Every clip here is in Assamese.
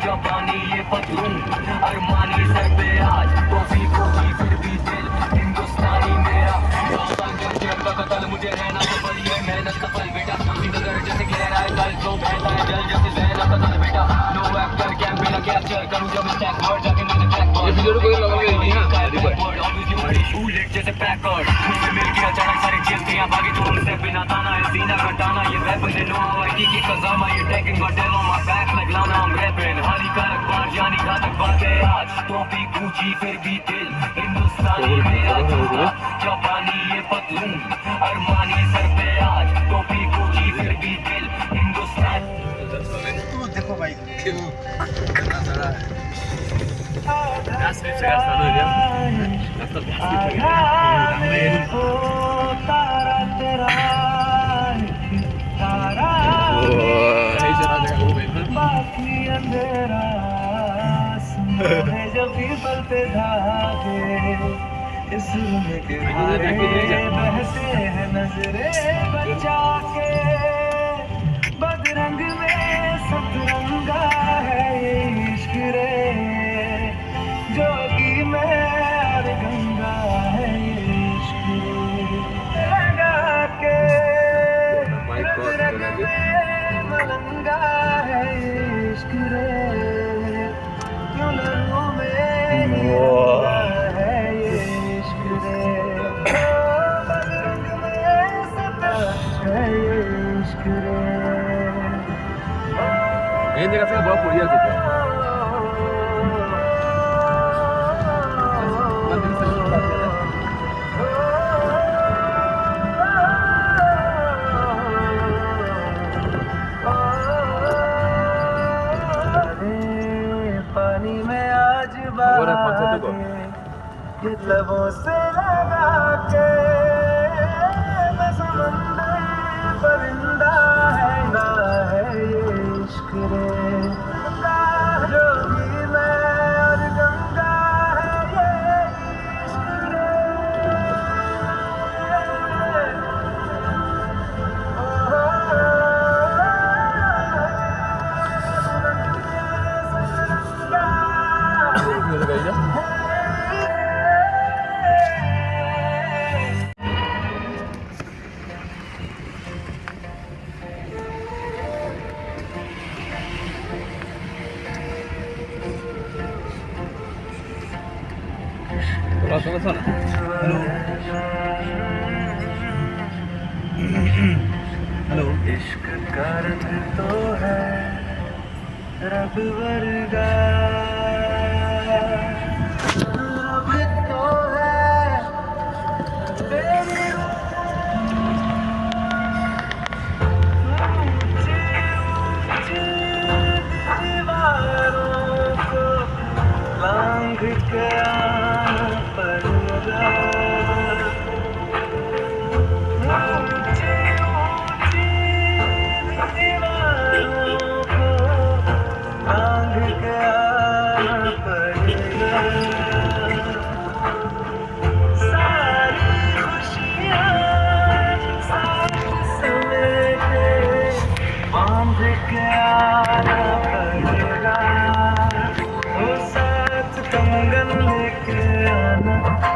जवानी ये पतलून अरमानी सर पे आज कॉफी कॉफी फिर भी दिल हिंदुस्तानी मेरा जब का कतल मुझे रहना सफल ये मेहनत का फल बेटा अपनी नजर जैसे गहरा है कल तो बहता है जल जैसे जहर का कतल बेटा नो एक्टर कैंप में ना कैप्चर करूं जब स्टैक वर्ड जाके मुझे ट्रैक पर ये वीडियो कोई लगा के नहीं हां वर्ड ऑब्वियसली बड़ी बुलेट जैसे पैकर्ड मुझे मिल गया अचानक सारी चीज़ें भागी तो उनसे बिना ताना है सीना कटाना ये वेपन दे नो आईडी की कजामा ये tagging got them on my back like Lana I'm rapping हानिकारक बात यानी घातक बातें आज टोपी ऊंची फिर भी दिल हिंदुस्तानी मेरा जूता जापानी ये पतलून अरमानी सर पे आज टोपी ऊंची फिर भी दिल हिंदुस्तानी देखो भाई क्यों नजारा है जब पीपल पे धागे इस के धारे बहते हैं नजरे बचा के बदरंग में सतरंगा है ये इश्क रे जोगी में और गंगा है ये इश्क रे लगा के बदरंग में मलंगा है ये इश्क रे क्यों लहरों में गंगा है ये इश्क रे बदरंग में सतरंगा है ये इश्क रे ये जगह से बहुत बढ़िया चीज है पानी में आज बात ये लबों से लगा के मैं समंदर परिंदा है ना है ये इश्क रे जोगी मैं और गंगा है ये इश्क रे हेलो इश्क का रंग तो है रब वर्गा रब तो है तेरी ऊंची ऊंची दीवारों को लांघ के आना पड़ेगा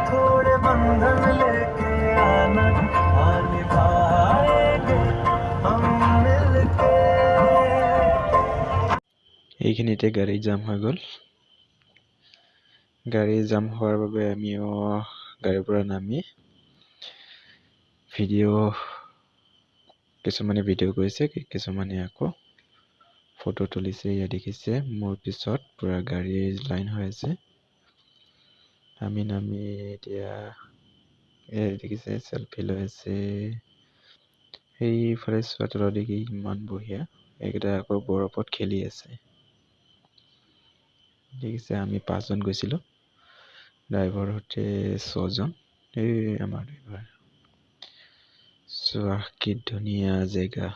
थोड़े बंधन लेके आना निभाएंगे हम मिलके এইখিনিতে গাড়ী জাম হৈ গ'ল গাড়ী জাম হোৱাৰ বাবে আমিও গাড়ীৰ পৰা নামি কিছুমানে ভিডিঅ' কৰিছে কিছুমানে আকৌ ফটো তুলিছে ইয়া দেখিছে মোৰ পিছত পুৰা গাড়ীৰ লাইন হৈ আছে আমি নামি এতিয়া দেখিছে সেলফি লৈ আছে সেইফালে চোৱাটো দেখি ইমান বঢ়িয়া এইকেইটা আকৌ বৰফত খেলি আছে দেখিছে আমি 5 জন গৈছিলোঁ ড্ৰাইভাৰ হতে 6 জন এই আমাৰ ড্ৰাইভাৰ চোৱা কি ধুনীয়া জেগা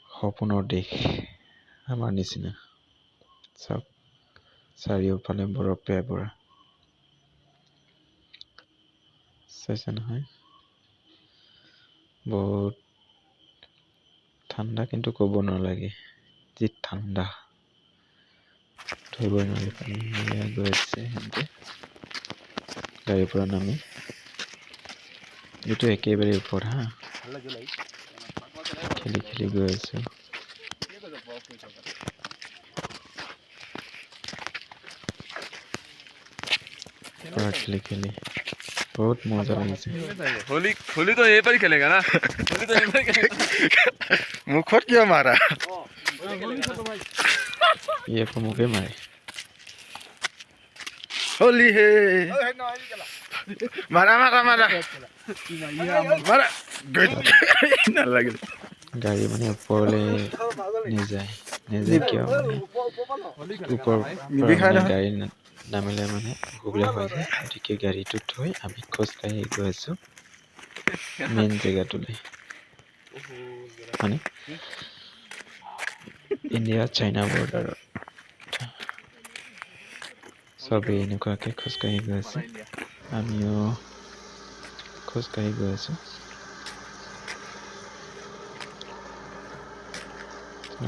সপোনৰ দেশ আমাৰ নিচিনা চাওক চাৰিওফালে বৰফে ভৰা চাইছে নহয় বহুত ঠাণ্ডা কিন্তু ক'ব নালাগে যি ঠাণ্ডা ধৰিবই নোৱাৰি পানী এয়া গৈ আছে সিহঁতে গাড়ীৰ পৰা নামি এইটো একেবাৰে ওপৰত হা খেলি খেলি গৈ আছো पूरा खेले खेले बहुत मजा লাগিছে होली होली तो यहीं पर ही खेलेगा ना होली तो यहीं पर ही खेलेगा मुखर क्यों मारा ये को मुके मारे होली है मारा मारा मारा मारा ना लगे गाड़ी माने ऊपरले नहीं जाए क्यों ऊपर गाड़ी নামিলে মানে গুগলে হৈ যায় গতিকে গাড়ীটো থৈ আমি খোজকাঢ়ি গৈ আছো মেইন জেগাটোলৈ মানে ইণ্ডিয়া চাইনা বৰ্ডাৰ চবেই এনেকুৱাকৈ খোজকাঢ়ি গৈ আছে আমিও খোজকাঢ়ি গৈ আছো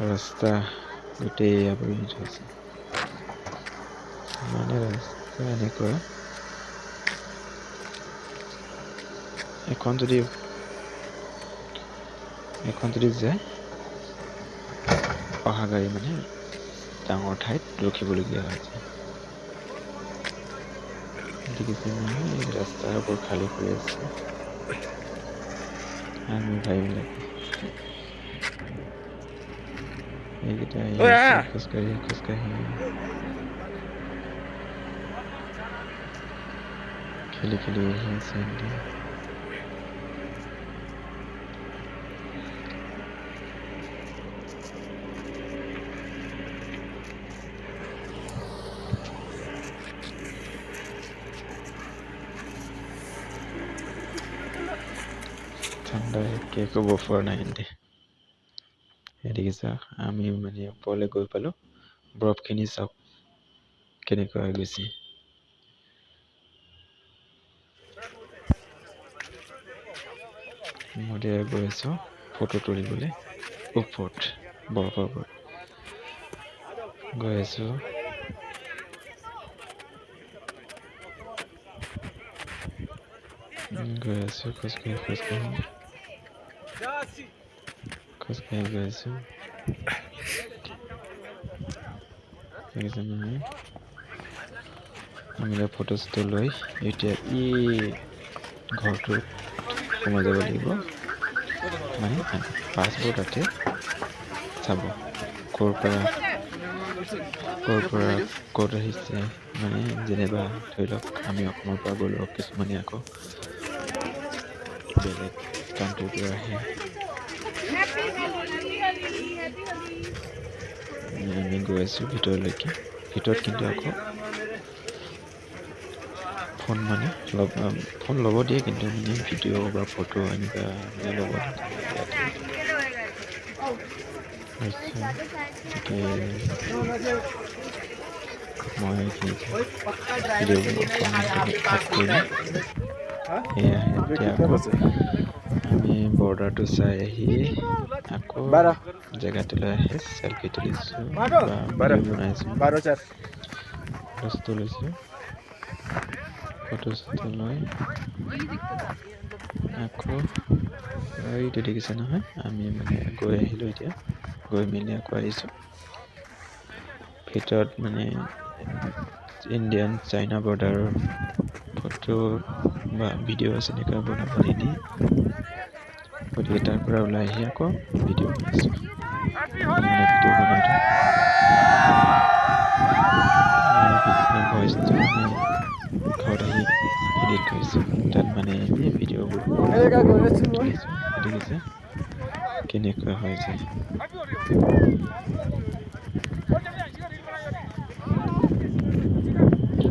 ৰাস্তা গোটেই আৱৰি থৈছে মানে ৰাস্তা এনেকুৱা এখন যদি যায় অহা গাড়ী মানে ডাঙৰ ঠাইত ৰখিবলগীয়া হৈছে দেখিছে নহয় ৰাস্তাবোৰ খালী কৰি আছে আমি ভাইবিলাক এইকেইটা খোজকাঢ়ি খেলি খেলি আহি আছে ঠাণ্ডা একো বফৰ নাই এদিকে চাওক আমি মানে ওপৰলৈ গৈ পালো বৰফখিনি চাওক কেনেকুৱা হৈ গৈছে মই গৈ আছো ফটো তুলিবলৈ ওপৰত বৰফৰ ওপৰত গৈ আছো খোজকাঢ়ি গৈ আছো দেখিছে নহয় আমি ফটো চটো লৈ এতিয়া ই ঘৰটোত সোমাই যাব লাগিব মানে পাছপোৰ্ট আছে চাব ক'ৰ পৰা ক'ত আহিছে মানে যেনিবা ধৰি লওক আমি অসমৰ পৰা গ'লো কিছুমানে আকৌ বেলেগ কাণ্ট্ৰিৰ পৰা আহে আমি গৈ আছোঁ ভিতৰলৈকে ভিতৰত কিন্তু আকৌ ফোন ল'ব দিয়ে কিন্তু মানে ভিডিঅ' বা ফটো এনেকুৱা মানে ল'ব গতিকে মই এয়া এতিয়া আকৌ আমি বৰ্ডাৰটো চাই আহি আকৌ জেগাটোলৈ আহি চেলফি তুলিছোঁ বা বনাইছোঁ বস্তু লৈছোঁ ফটো চটো লৈ আকৌ এইটো দেখিছে নহয় আমি মানে গৈ আহিলোঁ এতিয়া গৈ মেলি আকৌ আহিছোঁ ভিতৰত মানে ইণ্ডিয়ান চাইনা বৰ্ডাৰৰ ফটো বা ভিডিঅ' এনেকুৱা বনাব নিদিয়ে গতিকে তাৰ পৰা ওলাই আহি আকৌ ভিডিঅ' বনাইছোঁ ভইচটো মানে ঘৰত আহি এডিট কৰিছোঁ তাত মানে এই ভিডিঅ'বোৰ দেখিছে কেনেকুৱা হৈ যায়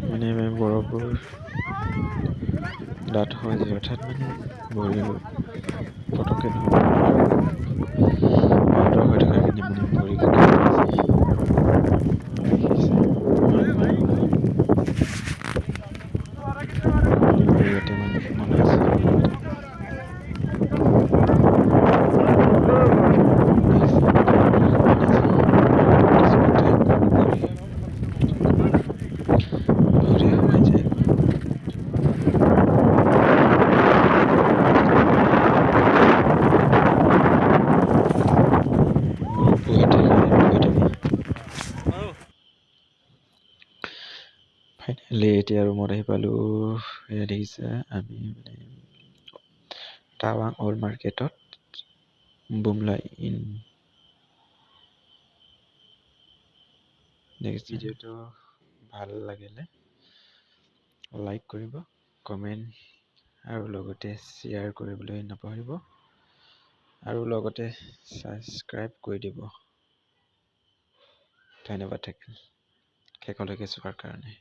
মানে বৰফবোৰ ডাঠ হৈ যায় অৰ্থাৎ মানে ভৰি পটককৈ পাউডাৰ হৈ থকাৰ কাৰণে মানে ভৰি ইয়াতে মানে বনাইছে এতিয়া ৰুমত আহি পালোঁ। এয়া দেখিছা আমি মানে টাৱাং অল্ড মাৰ্কেটত বুমলা ইন নেক্সট ভিডিঅ'টো ভাল লাগিলে লাইক কৰিব, কমেণ্ট আৰু লগতে শ্বেয়াৰ কৰিবলৈ নাপাহৰিব আৰু লগতে ছাবস্ক্ৰাইব কৰি দিব। ধন্যবাদ থাকিল শেষলৈকে চোৱাৰ কাৰণে।